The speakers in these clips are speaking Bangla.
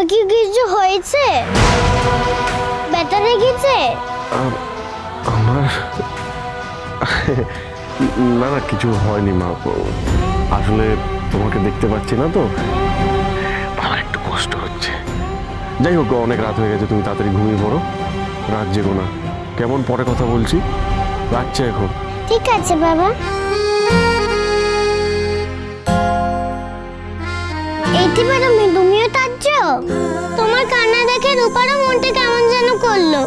কি কিছু হয়েছে? ব্যথা লেগেছে? আমার না না কিছু হয়নি মা, আসলে তোমাকে দেখতে পাচ্ছি না তো, আমার একটু কষ্ট হচ্ছে। যাই হোক, অনেক রাত হয়ে গেছে, তুমি তাড়াতাড়ি ঘুমিয়ে পড়ো, রাত জেগো না কেমন? পরে কথা বলছি, রাখছি এখন। ঠিক আছে বাবা। এইবার তুমিও তাচ্ছ? তোমার কান্না দেখে রূপারও মনটা কেমন যেন করলো।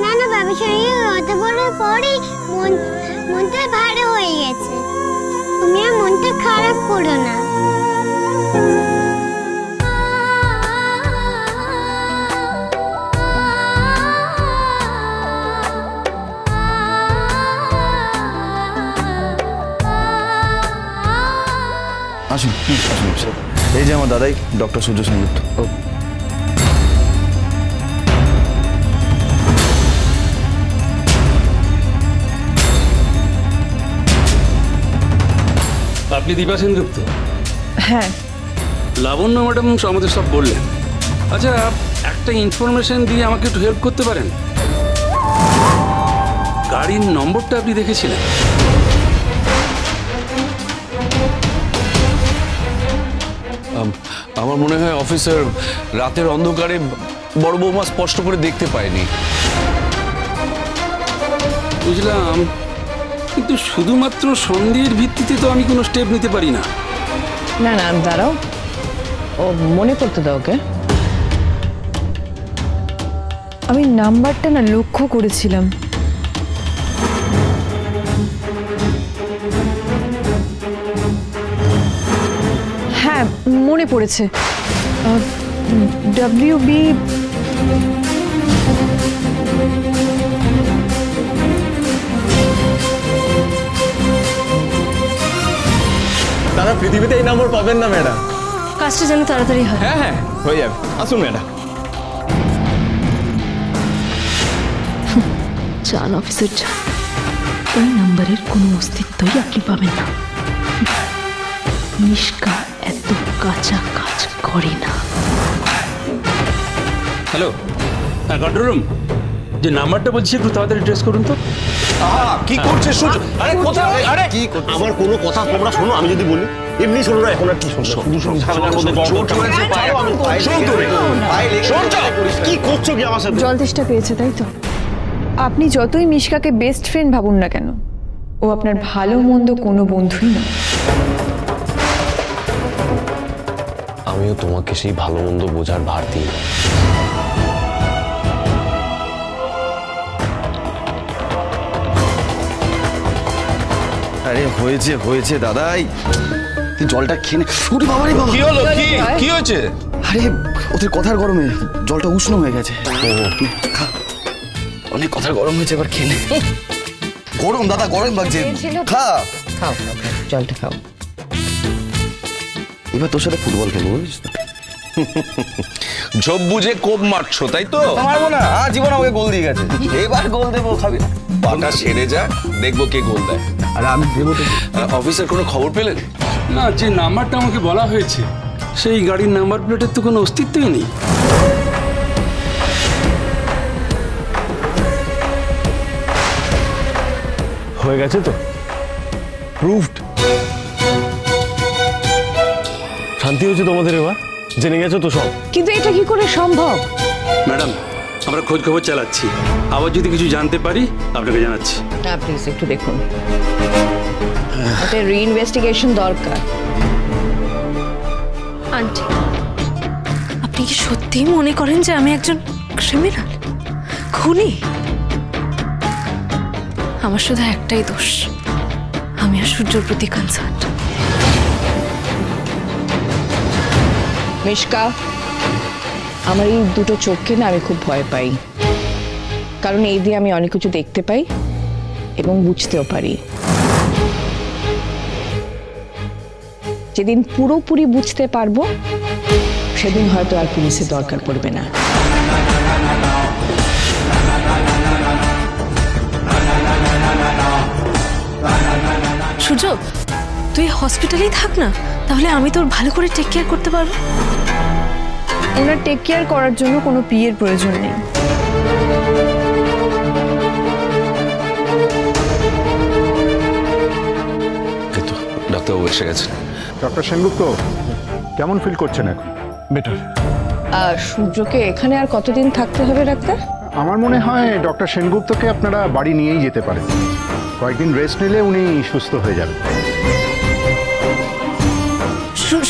না না বাবা, শরীরে রতে পড়ার পরই মনটা ভারী হয়ে গেছে। তুমি আর মনটা খারাপ করো না। আসুন আসুন, এই যে আমার দাদাই, ডক্টর সূর্য সেনগুপ্ত। আপনি দীপা সেনগুপ্ত? হ্যাঁ। লাবণ্য ম্যাডাম আমাদের সব বললেন। আচ্ছা, একটা ইনফরমেশন দিয়ে আমাকে একটু হেল্প করতে পারেন? গাড়ির নম্বরটা আপনি দেখেছিলেন? আমার মনে হয় অফিসার রাতের অন্ধকারে বড় বৌমা স্পষ্ট করে দেখতে পায়নি। বুঝলাম, কিন্তু শুধুমাত্র সন্দেহের ভিত্তিতে তো আমি কোনো স্টেপ নিতে পারি না। না না দাঁড়াও, ও মনে করতে দাও ওকে। আমি নাম্বারটা না লক্ষ্য করেছিলাম। হ্যাঁ মনে পড়েছে, WB তারা পৃথিবীতে এই নম্বর পাবেন না ম্যাডাম। কাজটা যেন তাড়াতাড়ি হয়। হ্যাঁ হ্যাঁ হয়ে যাবে, আসুন ম্যাডাম। চান অফিসার চান, ওই নাম্বারের কোনো অস্তিত্বই আপনি পাবেন না। মিশকা এত কাঁচা কাজ করে না। হ্যালো, হ্যাঁ কন্ট্রোল রুম, যে নাম্বারটা বলছি একটু তাড়াতাড়ি ট্রেস করুন তো। কি করছে সূর্য? আরে কোথায়? আরে কি আমার কোনো কথা তোমরা শোনো, আমি যদি বলি এমনি শোনো না, এখন আর কি শুনছো? শুধু শুধু ঝামেলার মধ্যে কি করছো কি আমার সাথে? জল তেষ্টা পেয়েছে তাই তো? আপনি যতই মিশকাকে বেস্ট ফ্রেন্ড ভাবুন না কেন, ও আপনার ভালো মন্দ কোনো বন্ধুই না। আমিও তোমাকে সেই ভালো মন্দ বোঝার ভার দিই। আরে হয়েছে হয়েছে দাদাই, তুই জলটা খেয়ে নে। ওরে বাবা রে বাবা, কি হলো? কি হয়েছে? আরে ওদের কথার গরমে জলটা উষ্ণ হয়ে গেছে। খা, অনেক কথার গরম হয়েছে, এবার খেয়ে নে। গরম দাদা, গরম লাগছে, খা। খাও জলটা খাও। এবার তোর সাথে ফুটবল খেলবো, বুঝিস তো? ঝোপ বুঝে কোপ মারছো তাই তো? মারবো না, জীবন আমাকে গোল দিয়ে গেছে, এবার গোল দেবো, খাবি না? পাটা ছেড়ে যা, দেখবো কে গোল দেয়। আরে আমি দেবো তো। অফিসার কোনো খবর পেলেন? না, যে নাম্বারটা আমাকে বলা হয়েছে সেই গাড়ির নাম্বার প্লেটের তো কোনো অস্তিত্বই নেই। হয়ে গেছে তো, প্রুভড। শান্তি হয়েছে তোমাদের এবার, জেনে গেছো তো সব। কিন্তু এটা কি করে সম্ভব? ম্যাডাম, আমরা খোঁজ খবর চালাচ্ছি, আবার যদি কিছু জানতে পারি আপনাকে জানাচ্ছি। না প্লিজ একটু দেখুন, এটা রিইনভেস্টিগেশন দরকার। আন্টি, আপনি কি সত্যিই মনে করেন যে আমি একজন ক্রিমিনাল, খুনি? আমার শুধু একটাই দোষ, আমি আর সূর্যর প্রতি কনসার্ন। মিশকা, আমার এই দুটো চোখকে না আমি খুব ভয় পাই, কারণ এই দিয়ে আমি অনেক কিছু দেখতে পাই এবং বুঝতেও পারি। যেদিন পুরোপুরি বুঝতে পারবো সেদিন হয়তো আর পুলিশের দরকার পড়বে না। সূর্য, তুই হসপিটালেই থাক না, তাহলে আমি তোর ভালো করে টেক কেয়ার করতে পারবো। ওনার টেক কেয়ার করার জন্য কোনো পিএর প্রয়োজন নেই। ডাক্তারবাবু এসে গেছেন। ডক্টর সেনগুপ্ত কেমন ফিল করছেন এখন? বেটার। সূর্যকে এখানে আর কতদিন থাকতে হবে ডাক্তার? আমার মনে হয় ডক্টর সেনগুপ্তকে আপনারা বাড়ি নিয়েই যেতে পারেন। কয়েকদিন রেস্ট নিলে উনি সুস্থ হয়ে যাবেন।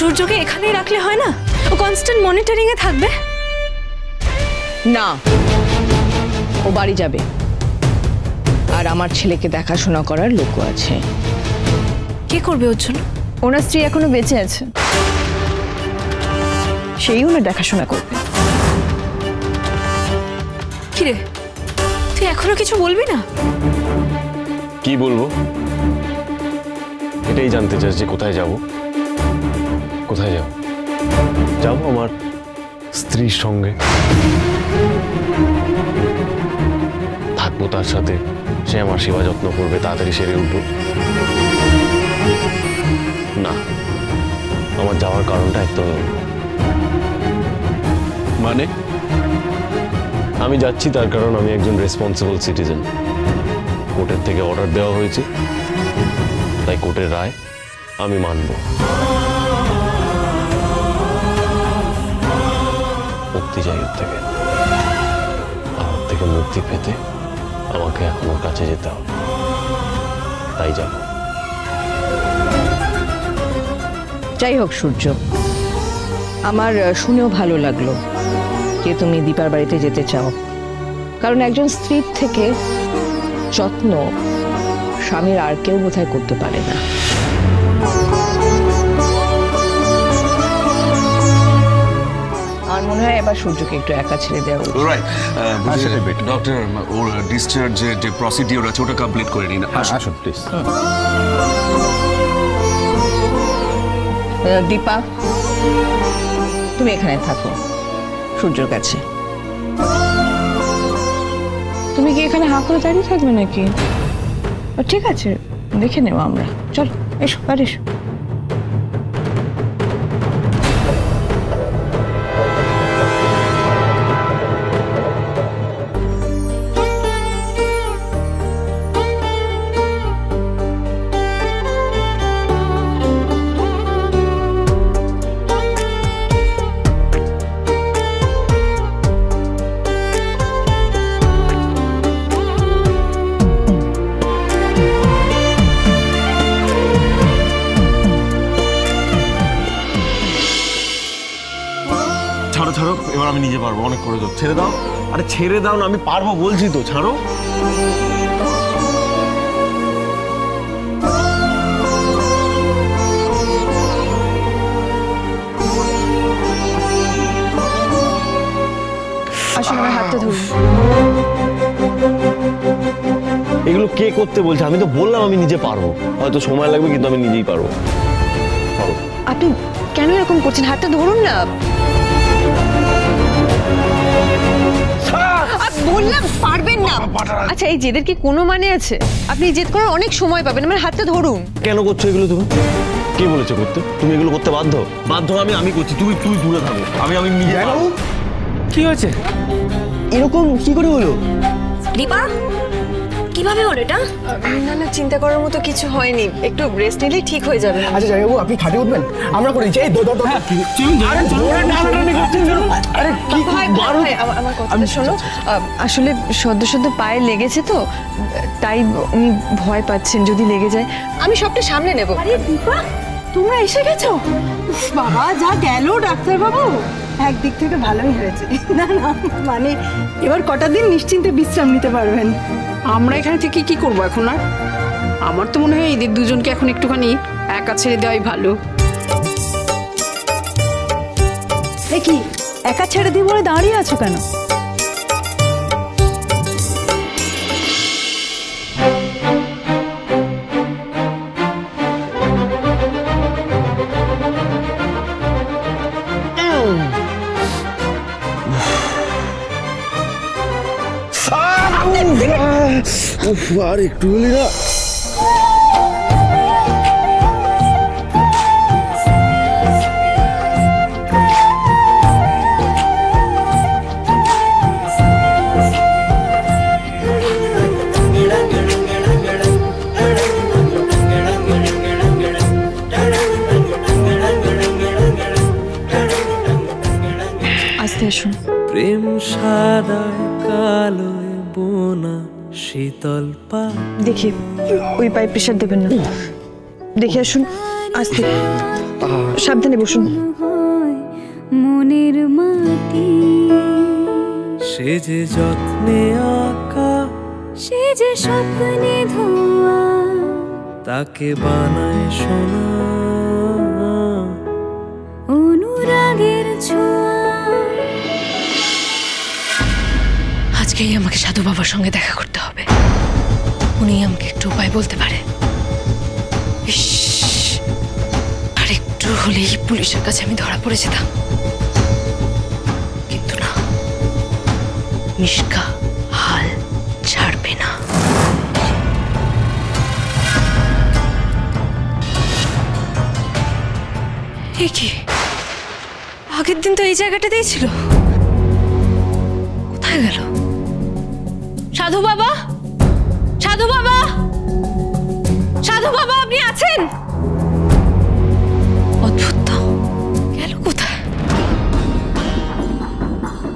সূর্যকে এখানেই রাখলে হয় না? ও কনস্ট্যান্ট মনিটরিং এ থাকবে না, ও বাড়ি যাবে, আর আমার ছেলেকে দেখাশোনা করার লোকও আছে। কে করবে ওর জন্য? ওনার স্ত্রী এখনো বেঁচে আছে, সেই ওনার দেখাশোনা করবে। কিরে, তুই এখনো কিছু বলবি না? কি বলবো এটাই জানতে চাস যে কোথায় যাব? কোথায় যাব? যাব আমার স্ত্রীর সঙ্গে, থাকবো তার সাথে, সে আমার সেবা যত্ন করবে, তাড়াতাড়ি সেরে উঠবো। না, আমার যাওয়ার কারণটা একদম মানে আমি যাচ্ছি তার কারণ আমি একজন রেসপন্সিবল সিটিজেন। কোর্টের থেকে অর্ডার দেওয়া হয়েছে, তাই কোর্টের রায় আমি মানব। মুক্তি চাই ওর থেকে, আর ওর থেকে মুক্তি পেতে আমাকে এখন ওর কাছে যেতে হবে, তাই যাব। যাই হোক সূর্য, আমার শুনেও ভালো লাগলো যে তুমি দীপার বাড়িতে যেতে চাও, কারণ একজন স্ত্রীর থেকে যত্ন স্বামীর আর কেউ বোধহয় করতে পারে না। আমার মনে হয় এবার সূর্যকে একটু একা ছেড়ে দেওয়া উচিত। রাইট, ডক্টর ওর ডিসচার্জের যে প্রসিডিওর আছে ওটা কমপ্লিট করে নিন। আসুন প্লিজ। দীপা, তুমি এখানে থাকো সূর্যর কাছে। তুমি কি এখানে হাঁ করে দাঁড়িয়ে থাকবে নাকি? ঠিক আছে, দেখে নেব আমরা। চলো, এসো বাড়ি এসো। ছাড়ো, এবার আমি নিজে পারবো, অনেক করে দাও, ছেড়ে দাও। আরে ছেড়ে দাও না, আমি পারবো বলছি তো, ছাড়ো। আসুন, আমার হাতটা ধরুন। এগুলো কে করতে বলছে? আমি তো বললাম আমি নিজে পারবো, হয়তো সময় লাগবে কিন্তু আমি নিজেই পারবো। আপনি কেন এরকম করছেন? হাতটা ধরুন না। বললাম পারবেন না। আচ্ছা, এই জেদের কি কোনো মানে আছে? আপনি জেদ করার অনেক সময় পাবেন, আমার হাতটা ধরুন। কেন করছো এগুলো তুমি? কে বলেছে করতে? তুমি এগুলো করতে বাধ্য? আমি করছি, তুমি দূরে থাকো। আমি নিজে পারবো। কি হয়েছে? এরকম কি করে হলো? দীপা, কিভাবে হলো এটা? না না, চিন্তা করার মতো কিছু হয়নি, একটু রেস্ট নিলেই ঠিক হয়ে যাবে। আচ্ছা জামাইবাবু, আপনি খাটে উঠবেন, আমরা করে দিচ্ছি। এই আমার কথা শোনো, আসলে সদ্য সদ্য পায়ে লেগেছে তো, তাই উনি ভয় পাচ্ছেন যদি লেগে যায়। আমি সবটা সামলে নেব। আরে দীপা, তোমরা এসে গেছো? বাবা, যা গেল ডাক্তারবাবু, একদিক থেকে ভালোই হয়েছে। না না, মানে এবার কটা দিন নিশ্চিন্তে বিশ্রাম নিতে পারবেন। আমরা এখানে থেকে কি করব এখন? আর আমার তো মনে হয় এদের দুজনকে এখন একটুখানি একা ছেড়ে দেওয়াই ভালো। কি একা ছেড়ে দিয়ে বলে দাঁড়িয়ে আছো কেন? আর একটু হলি না। আস্তে আসুন। প্রেম সাদায় কালোয় বোনা শীতল পা। দেখি ওই পায়ে প্রেশার দেবেন না, দেখে আসুন আস্তে, সাবধানে বসুন। মনের মাটি সে যে যত্নে আঁকা, সে যে স্বপ্নে ধোয়া, তাকে বানায় সোনা অনুরাগের ছোঁয়া। আজকেই আমাকে সাধু বাবার সঙ্গে দেখা করতে হবে, উনি আমাকে একটু উপায় বলতে পারে। ইস, আর একটু হলেই পুলিশের কাছে আমি ধরা পড়ে যেতাম, কিন্তু না, মিশকা হাল ছাড়বে না। এ কি, আগের দিন তো এই জায়গাটাতেই ছিল, কোথায় গেল? সাধু বাবা, সাধু বাবা, সাধু বাবা, আপনি আছেন? অদ্ভুত তো, গেল কোথায়?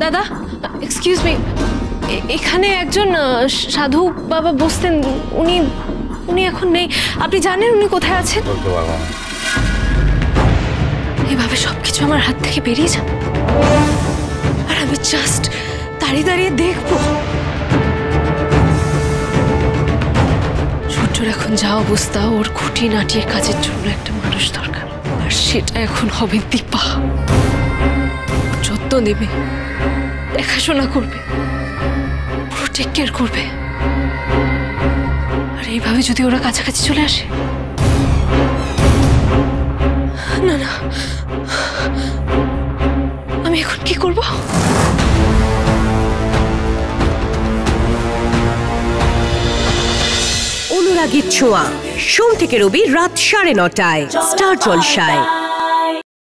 দাদা, এক্সকিউজ মি, এখানে একজন সাধু বাবা বসতেন, উনি উনি এখন নেই, আপনি জানেন উনি কোথায় আছেন? এভাবে সবকিছু আমার হাত থেকে বেরিয়ে যাবে, আর আমি জাস্ট দাঁড়িয়ে দাঁড়িয়ে দেখবো। সূর্যর এখন যা অবস্থা, ওর খুঁটিনাটির কাজের জন্য একটা মানুষ দরকার, আর সেটা এখন হবে দীপা। যত্ন নেবে, দেখাশোনা করবে, পুরো টেক কেয়ার করবে। আর এইভাবে যদি ওরা কাছাকাছি চলে আসে, না না, আমি এখন কি করব? অনুরাগীর ছোঁয়া, সোম থেকে রবি রাত 9:30টায় স্টার জলসায়।